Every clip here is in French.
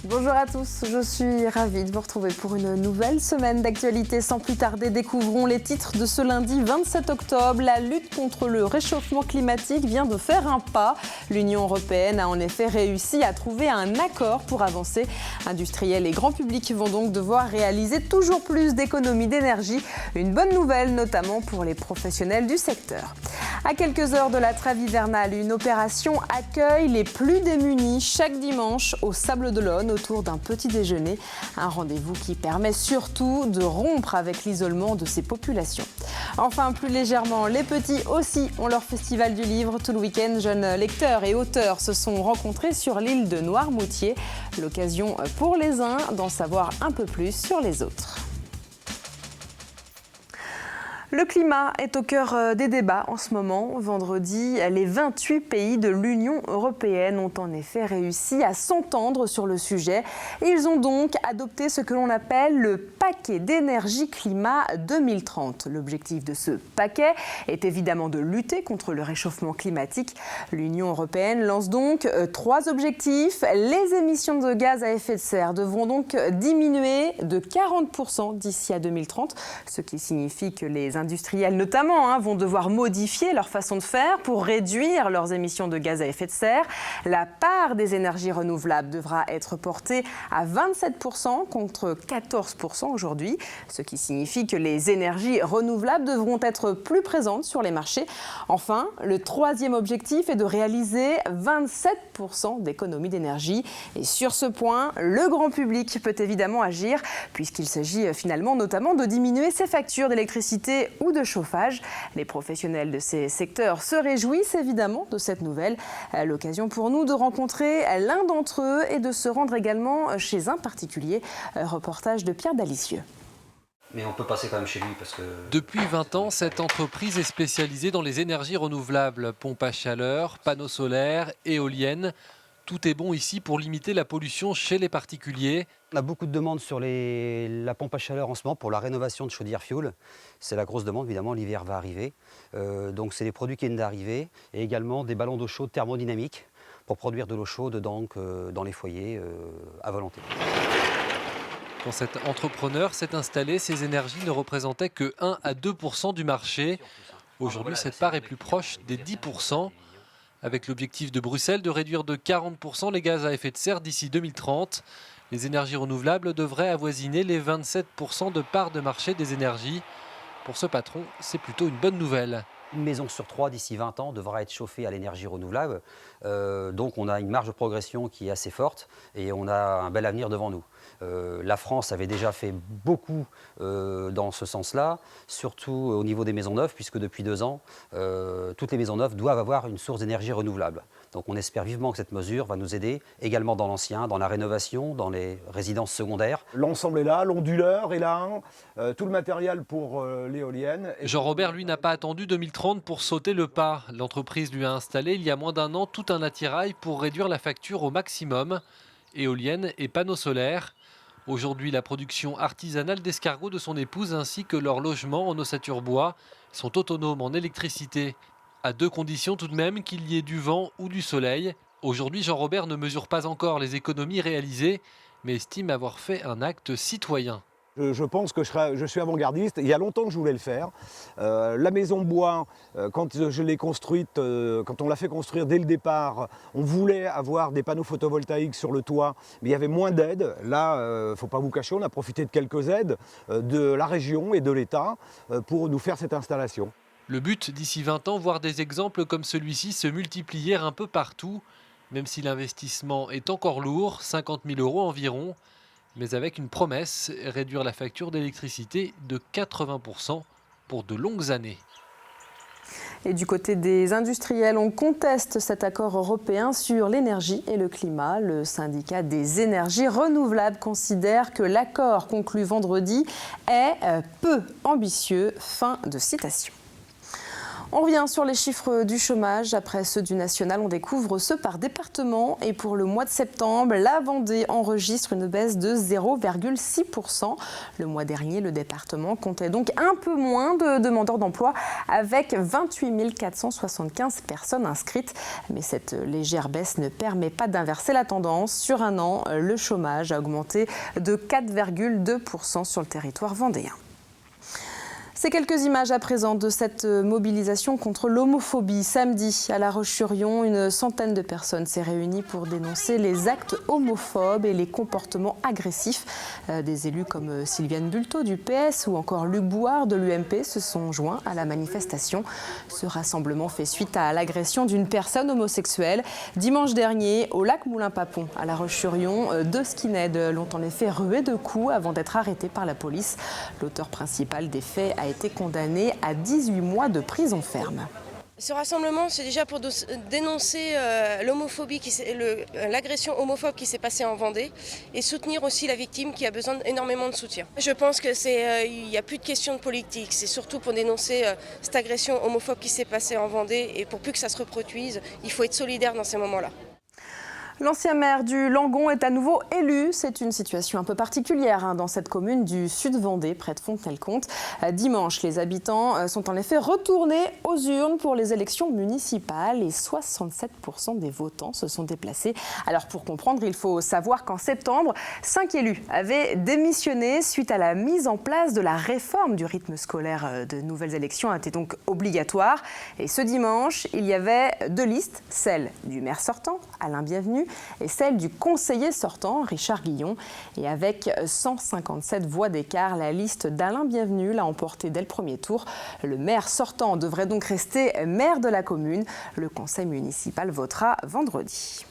Bonjour à tous, je suis ravie de vous retrouver pour une nouvelle semaine d'actualité. Sans plus tarder, découvrons les titres de ce lundi 27 octobre. La lutte contre le réchauffement climatique vient de faire un pas. L'Union européenne a en effet réussi à trouver un accord pour avancer. Industriels et grand public vont donc devoir réaliser toujours plus d'économies d'énergie. Une bonne nouvelle, notamment pour les professionnels du secteur. À quelques heures de la trêve hivernale, une opération accueille les plus démunis chaque dimanche au Sables-d'Olonne autour d'un petit déjeuner. Un rendez-vous qui permet surtout de rompre avec l'isolement de ces populations. Enfin, plus légèrement, les petits aussi ont leur festival du livre. Tout le week-end, jeunes lecteurs et auteurs se sont rencontrés sur l'île de Noirmoutier. L'occasion pour les uns d'en savoir un peu plus sur les autres. Le climat est au cœur des débats en ce moment. Vendredi, les 28 pays de l'Union européenne ont en effet réussi à s'entendre sur le sujet. Ils ont donc adopté ce que l'on appelle le paquet d'énergie-climat 2030. L'objectif de ce paquet est évidemment de lutter contre le réchauffement climatique. L'Union européenne lance donc 3 objectifs. Les émissions de gaz à effet de serre devront donc diminuer de 40% d'ici à 2030, ce qui signifie que les industriels notamment vont devoir modifier leur façon de faire pour réduire leurs émissions de gaz à effet de serre. La part des énergies renouvelables devra être portée à 27% contre 14% aujourd'hui, ce qui signifie que les énergies renouvelables devront être plus présentes sur les marchés. Enfin, le 3e objectif est de réaliser 27% d'économie d'énergie. Et sur ce point, le grand public peut évidemment agir puisqu'il s'agit finalement notamment de diminuer ses factures d'électricité ou de chauffage. Les professionnels de ces secteurs se réjouissent évidemment de cette nouvelle. L'occasion pour nous de rencontrer l'un d'entre eux et de se rendre également chez un particulier. Reportage de Pierre Dalicieux. Mais on peut passer quand même chez lui parce que... Depuis 20 ans, cette entreprise est spécialisée dans les énergies renouvelables. Pompes à chaleur, panneaux solaires, éoliennes. Tout est bon ici pour limiter la pollution chez les particuliers. On a beaucoup de demandes sur la pompe à chaleur en ce moment pour la rénovation de chaudières fioul. C'est la grosse demande, évidemment, l'hiver va arriver. Donc c'est des produits qui viennent d'arriver et également des ballons d'eau chaude thermodynamiques pour produire de l'eau chaude donc, dans les foyers à volonté. Quand cet entrepreneur s'est installé, ces énergies ne représentaient que 1 à 2% du marché. Aujourd'hui, cette part est plus proche des 10%. Avec l'objectif de Bruxelles de réduire de 40% les gaz à effet de serre d'ici 2030, les énergies renouvelables devraient avoisiner les 27% de part de marché des énergies. Pour ce patron, c'est plutôt une bonne nouvelle. Une maison sur 3 d'ici 20 ans devra être chauffée à l'énergie renouvelable. Donc on a une marge de progression qui est assez forte et on a un bel avenir devant nous. La France avait déjà fait beaucoup dans ce sens-là, surtout au niveau des maisons neuves, puisque depuis 2 ans, toutes les maisons neuves doivent avoir une source d'énergie renouvelable. Donc on espère vivement que cette mesure va nous aider également dans l'ancien, dans la rénovation, dans les résidences secondaires. L'ensemble est là, l'onduleur est là, tout le matériel pour l'éolienne. Jean-Robert, lui, n'a pas attendu 2030 pour sauter le pas. L'entreprise lui a installé il y a moins d'1 an tout un attirail pour réduire la facture au maximum. Éoliennes et panneaux solaires. Aujourd'hui, la production artisanale d'escargots de son épouse ainsi que leur logement en ossature bois sont autonomes en électricité. À 2 conditions tout de même, qu'il y ait du vent ou du soleil. Aujourd'hui, Jean-Robert ne mesure pas encore les économies réalisées, mais estime avoir fait un acte citoyen. Je pense que je suis avant-gardiste. Il y a longtemps que je voulais le faire. La maison bois, quand je l'ai construite, quand on l'a fait construire dès le départ, on voulait avoir des panneaux photovoltaïques sur le toit, mais il y avait moins d'aides. Là, il ne faut pas vous cacher, on a profité de quelques aides de la région et de l'État pour nous faire cette installation. Le but, d'ici 20 ans, voir des exemples comme celui-ci se multiplier un peu partout, même si l'investissement est encore lourd, 50 000 € environ, mais avec une promesse, réduire la facture d'électricité de 80% pour de longues années. Et du côté des industriels, on conteste cet accord européen sur l'énergie et le climat. Le syndicat des énergies renouvelables considère que l'accord conclu vendredi est peu ambitieux. Fin de citation. On revient sur les chiffres du chômage. Après ceux du national, on découvre ceux par département. Et pour le mois de septembre, la Vendée enregistre une baisse de 0,6%. Le mois dernier, le département comptait donc un peu moins de demandeurs d'emploi avec 28 475 personnes inscrites. Mais cette légère baisse ne permet pas d'inverser la tendance. Sur un an, le chômage a augmenté de 4,2% sur le territoire vendéen. Ces quelques images à présent de cette mobilisation contre l'homophobie. Samedi, à La Roche-sur-Yon, une centaine de personnes s'est réunie pour dénoncer les actes homophobes et les comportements agressifs. Des élus comme Sylviane Bulteau du PS ou encore Luc Bouard de l'UMP se sont joints à la manifestation. Ce rassemblement fait suite à l'agression d'une personne homosexuelle. Dimanche dernier, au lac Moulin-Papon, à La Roche-sur-Yon, 2 skinheads l'ont en effet rué de coups avant d'être arrêtés par la police. L'auteur principal des faits a été condamné à 18 mois de prison ferme. Ce rassemblement, c'est déjà pour dénoncer l'homophobie, l'agression homophobe qui s'est passée en Vendée et soutenir aussi la victime qui a besoin d'énormément de soutien. Je pense que il n'y a plus de question de politique, c'est surtout pour dénoncer cette agression homophobe qui s'est passée en Vendée et pour plus que ça se reproduise, il faut être solidaire dans ces moments-là. L'ancien maire du Langon est à nouveau élu. C'est une situation un peu particulière dans cette commune du Sud-Vendée, près de Fontenay-le-Comte. Dimanche, les habitants sont en effet retournés aux urnes pour les élections municipales et 67% des votants se sont déplacés. Alors pour comprendre, il faut savoir qu'en septembre, 5 élus avaient démissionné suite à la mise en place de la réforme du rythme scolaire. De nouvelles élections étaient donc obligatoires. Et ce dimanche, il y avait 2 listes, celle du maire sortant, Alain Bienvenu, et celle du conseiller sortant, Richard Guillon. Et avec 157 voix d'écart, la liste d'Alain Bienvenu l'a emporté dès le premier tour. Le maire sortant devrait donc rester maire de la commune. Le conseil municipal votera vendredi.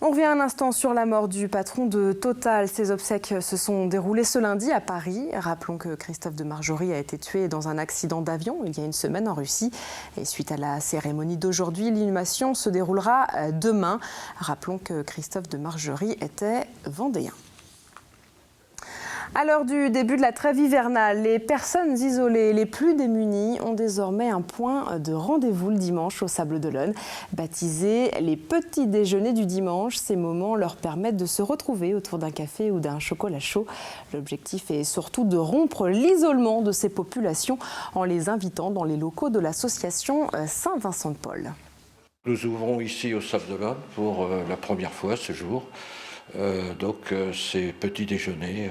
On revient un instant sur la mort du patron de Total. Ses obsèques se sont déroulées ce lundi à Paris. Rappelons que Christophe de Margerie a été tué dans un accident d'avion il y a une semaine en Russie. Et suite à la cérémonie d'aujourd'hui, l'inhumation se déroulera demain. Rappelons que Christophe de Margerie était vendéen. À l'heure du début de la trêve hivernale, les personnes isolées les plus démunies ont désormais un point de rendez-vous le dimanche au Sables-d'Olonne. Baptisés les petits déjeuners du dimanche, ces moments leur permettent de se retrouver autour d'un café ou d'un chocolat chaud. L'objectif est surtout de rompre l'isolement de ces populations en les invitant dans les locaux de l'association Saint-Vincent-de-Paul. Nous ouvrons ici au Sables-d'Olonne pour la première fois ce jour. C'est petit déjeuner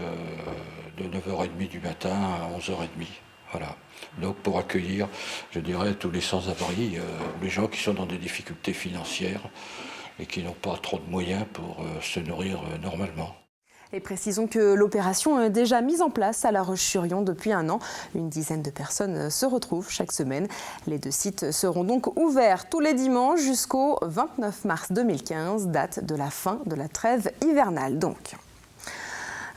de 9h30 du matin à 11h30. Voilà. Donc pour accueillir, je dirais, tous les sans-abri, les gens qui sont dans des difficultés financières et qui n'ont pas trop de moyens pour se nourrir normalement. Et précisons que l'opération est déjà mise en place à La Roche-sur-Yon depuis un an. Une dizaine de personnes se retrouvent chaque semaine. Les 2 sites seront donc ouverts tous les dimanches jusqu'au 29 mars 2015, date de la fin de la trêve hivernale donc.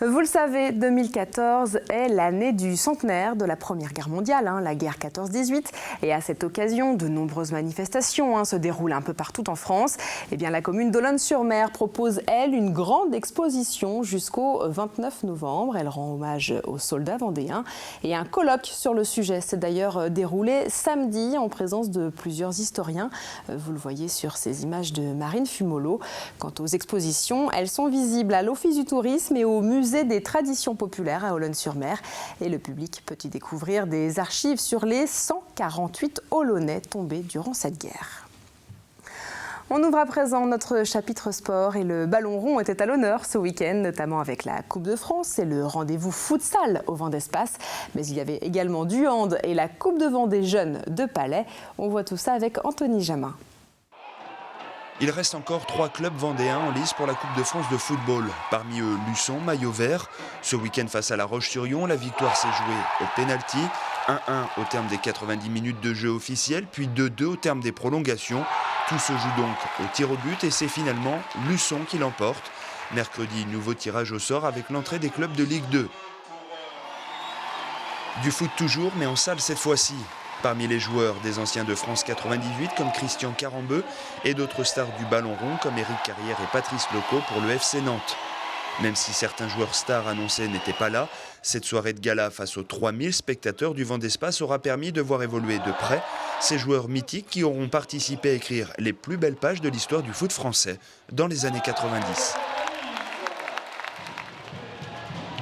Vous le savez, 2014 est l'année du centenaire de la Première Guerre mondiale, la guerre 14-18. Et à cette occasion, de nombreuses manifestations se déroulent un peu partout en France. Eh bien, la commune d'Olonne-sur-Mer propose, elle, une grande exposition jusqu'au 29 novembre. Elle rend hommage aux soldats vendéens. Et un colloque sur le sujet s'est d'ailleurs déroulé samedi en présence de plusieurs historiens. Vous le voyez sur ces images de Marine Fumolo. Quant aux expositions, elles sont visibles à l'Office du tourisme et au musée des traditions populaires à Olonne-sur-Mer. Et le public peut y découvrir des archives sur les 148 Olonnais tombés durant cette guerre. On ouvre à présent notre chapitre sport et le ballon rond était à l'honneur ce week-end, notamment avec la Coupe de France et le rendez-vous futsal au Vendée Espace. Mais il y avait également du hand et la Coupe de Vendée Jeunes de Palais. On voit tout ça avec Anthony Jamin. Il reste encore 3 clubs vendéens en lice pour la Coupe de France de football. Parmi eux, Luçon, maillot vert. Ce week-end face à La Roche-sur-Yon, la victoire s'est jouée au pénalty. 1-1 au terme des 90 minutes de jeu officiel, puis 2-2 au terme des prolongations. Tout se joue donc au tir au but et c'est finalement Luçon qui l'emporte. Mercredi, nouveau tirage au sort avec l'entrée des clubs de Ligue 2. Du foot toujours, mais en salle cette fois-ci. Parmi les joueurs, des anciens de France 98 comme Christian Carambeu et d'autres stars du ballon rond comme Éric Carrière et Patrice Loco pour le FC Nantes. Même si certains joueurs stars annoncés n'étaient pas là, cette soirée de gala face aux 3000 spectateurs du Vendespace aura permis de voir évoluer de près ces joueurs mythiques qui auront participé à écrire les plus belles pages de l'histoire du foot français dans les années 90.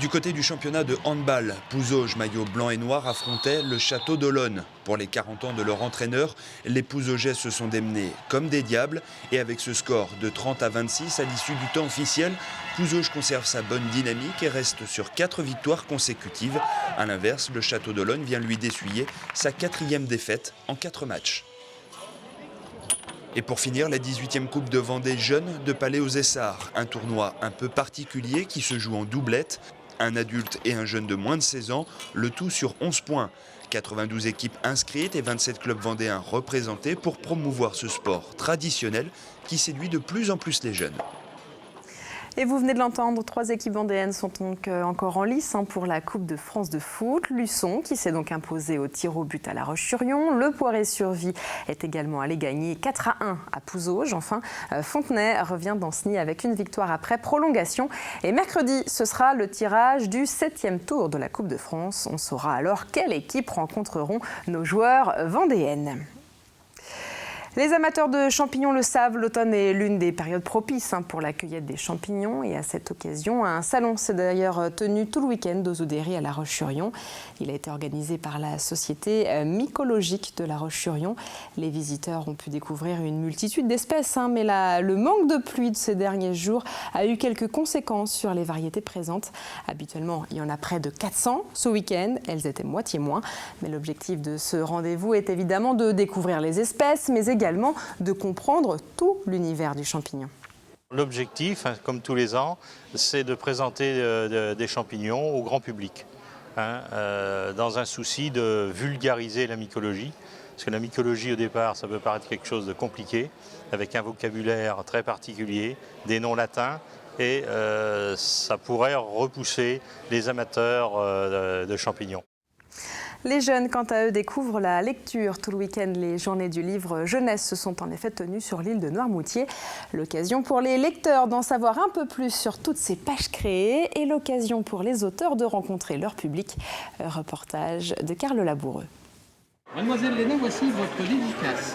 Du côté du championnat de handball, Pouzauges, maillot blanc et noir, affrontait le Château d'Olonne. Pour les 40 ans de leur entraîneur, les Pouzaugais se sont démenés comme des diables. Et avec ce score de 30-26 à l'issue du temps officiel, Pouzauges conserve sa bonne dynamique et reste sur 4 victoires consécutives. A l'inverse, le Château d'Olonne vient lui d'essuyer sa 4e défaite en 4 matchs. Et pour finir, la 18e Coupe de Vendée Jeunes de Palais aux Essarts. Un tournoi un peu particulier qui se joue en doublette. Un adulte et un jeune de moins de 16 ans, le tout sur 11 points. 92 équipes inscrites et 27 clubs vendéens représentés pour promouvoir ce sport traditionnel qui séduit de plus en plus les jeunes. Et vous venez de l'entendre, 3 équipes vendéennes sont donc encore en lice pour la Coupe de France de foot. Luçon qui s'est donc imposé au tir au but à La Roche-sur-Yon. Le Poiré-sur-Vie est également allé gagner 4-1 à Pouzauges. Enfin, Fontenay revient d'Ancenis avec une victoire après prolongation. Et mercredi, ce sera le tirage du 7e tour de la Coupe de France. On saura alors quelle équipe rencontreront nos joueurs vendéennes. Les amateurs de champignons le savent, l'automne est l'une des périodes propices pour la cueillette des champignons. Et à cette occasion, un salon s'est d'ailleurs tenu tout le week-end aux Oudéry à La Roche-sur-Yon. Il a été organisé par la société mycologique de La Roche-sur-Yon. Les visiteurs ont pu découvrir une multitude d'espèces, mais le manque de pluie de ces derniers jours a eu quelques conséquences sur les variétés présentes. Habituellement, il y en a près de 400. Ce week-end, elles étaient moitié moins. Mais l'objectif de ce rendez-vous est évidemment de découvrir les espèces, mais également de comprendre tout l'univers du champignon. L'objectif, comme tous les ans, c'est de présenter des champignons au grand public, dans un souci de vulgariser la mycologie. Parce que la mycologie, au départ, ça peut paraître quelque chose de compliqué, avec un vocabulaire très particulier, des noms latins, et ça pourrait repousser les amateurs de champignons. Les jeunes, quant à eux, découvrent la lecture. Tout le week-end, les journées du livre jeunesse se sont en effet tenues sur l'île de Noirmoutier. L'occasion pour les lecteurs d'en savoir un peu plus sur toutes ces pages créées et l'occasion pour les auteurs de rencontrer leur public. Reportage de Carl Laboureux. Mademoiselle Léna, voici votre dédicace.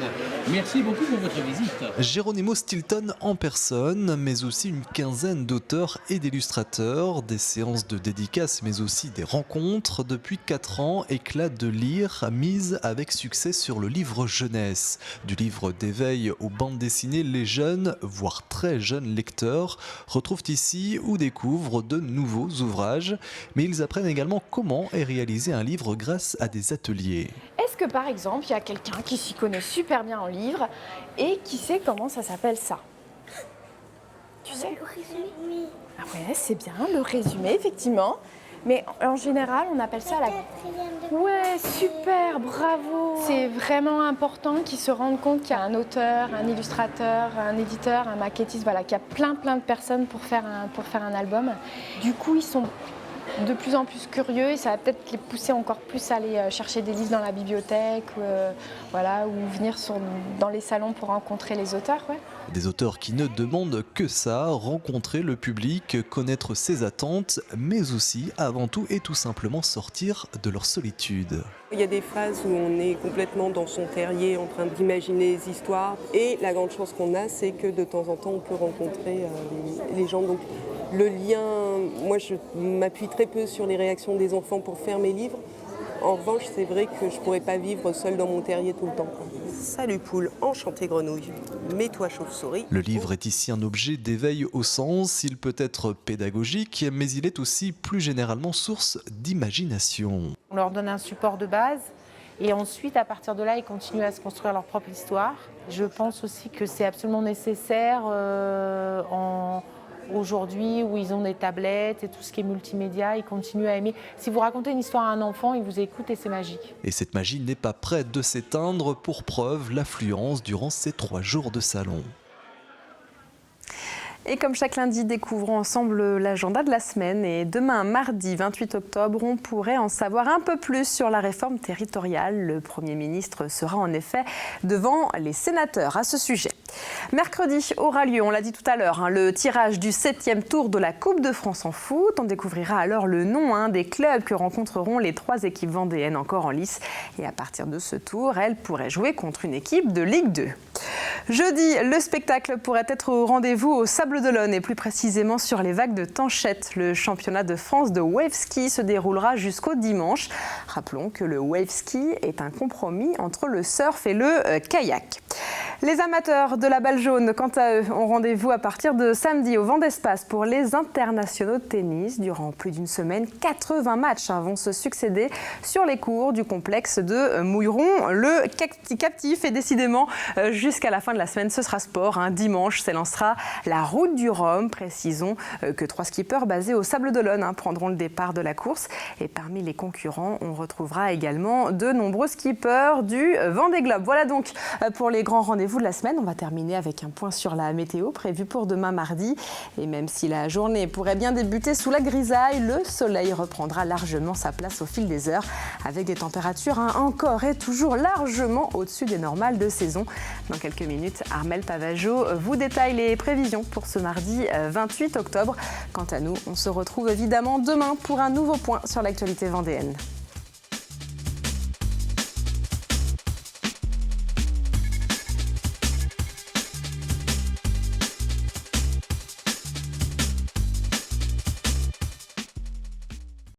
Merci beaucoup pour votre visite. Geronimo Stilton en personne, mais aussi une quinzaine d'auteurs et d'illustrateurs, des séances de dédicaces, mais aussi des rencontres. Depuis 4 ans, Éclat de lire mise avec succès sur le livre jeunesse. Du livre d'éveil aux bandes dessinées, les jeunes, voire très jeunes lecteurs, retrouvent ici ou découvrent de nouveaux ouvrages. Mais ils apprennent également comment est réalisé un livre grâce à des ateliers. Est-ce que par exemple, il y a quelqu'un qui s'y connaît super bien en livre et qui sait comment ça s'appelle ça? Tu sais? Le résumé? Oui. Ah ouais, c'est bien, le résumé, effectivement. Mais en général, on appelle ça la... Ouais, super, bravo! C'est vraiment important qu'ils se rendent compte qu'il y a un auteur, un illustrateur, un éditeur, un maquettiste, voilà, qu'il y a plein de personnes pour faire un album. Du coup, ils sont de plus en plus curieux et ça va peut-être les pousser encore plus à aller chercher des livres dans la bibliothèque, voilà, ou venir dans les salons pour rencontrer les auteurs. Ouais. Des auteurs qui ne demandent que ça, rencontrer le public, connaître ses attentes, mais aussi, avant tout et tout simplement, sortir de leur solitude. Il y a des phases où on est complètement dans son terrier en train d'imaginer les histoires et la grande chance qu'on a, c'est que de temps en temps on peut rencontrer les gens. Donc, le lien, moi je m'appuie très peu sur les réactions des enfants pour faire mes livres. En revanche, c'est vrai que je ne pourrais pas vivre seule dans mon terrier tout le temps. Salut poule, enchanté grenouille, mets-toi chauve-souris. Le livre est ici un objet d'éveil au sens, il peut être pédagogique, mais il est aussi plus généralement source d'imagination. On leur donne un support de base et ensuite, à partir de là, ils continuent à se construire leur propre histoire. Je pense aussi que c'est absolument nécessaire aujourd'hui où ils ont des tablettes et tout ce qui est multimédia, ils continuent à aimer. Si vous racontez une histoire à un enfant, il vous écoute et c'est magique. Et cette magie n'est pas prête de s'éteindre, pour preuve l'affluence durant ces 3 jours de salon. Et comme chaque lundi, découvrons ensemble l'agenda de la semaine. Et demain, mardi 28 octobre, on pourrait en savoir un peu plus sur la réforme territoriale. Le Premier ministre sera en effet devant les sénateurs à ce sujet. Mercredi aura lieu, on l'a dit tout à l'heure, le tirage du 7e tour de la Coupe de France en foot. On découvrira alors le nom des clubs que rencontreront les 3 équipes vendéennes encore en lice. Et à partir de ce tour, elles pourraient jouer contre une équipe de Ligue 2. Jeudi, le spectacle pourrait être au rendez-vous au Sables-d'Olonne et plus précisément sur les vagues de Tanchette. Le championnat de France de wave ski se déroulera jusqu'au dimanche. Rappelons que le wave ski est un compromis entre le surf et le kayak. Les amateurs de la balle jaune, quant à eux, ont rendez-vous à partir de samedi au Vendée Espace pour les internationaux de tennis. Durant plus d'une semaine, 80 matchs vont se succéder sur les cours du complexe de Mouilleron. Le captif est décidément jusqu'à la fin de la semaine, ce sera sport. Dimanche s'élancera la route du Rhum. Précisons que 3 skippers basés au Sables-d'Olonne prendront le départ de la course. Et parmi les concurrents, on retrouvera également de nombreux skippers du Vendée Globe. Voilà donc pour les grands rendez-vous de la semaine. On va terminer avec un point sur la météo prévue pour demain mardi. Et même si la journée pourrait bien débuter sous la grisaille, le soleil reprendra largement sa place au fil des heures avec des températures encore et toujours largement au-dessus des normales de saison. Dans quelques minutes, Armelle Pavageau vous détaille les prévisions pour ce mardi 28 octobre. Quant à nous, on se retrouve évidemment demain pour un nouveau point sur l'actualité vendéenne.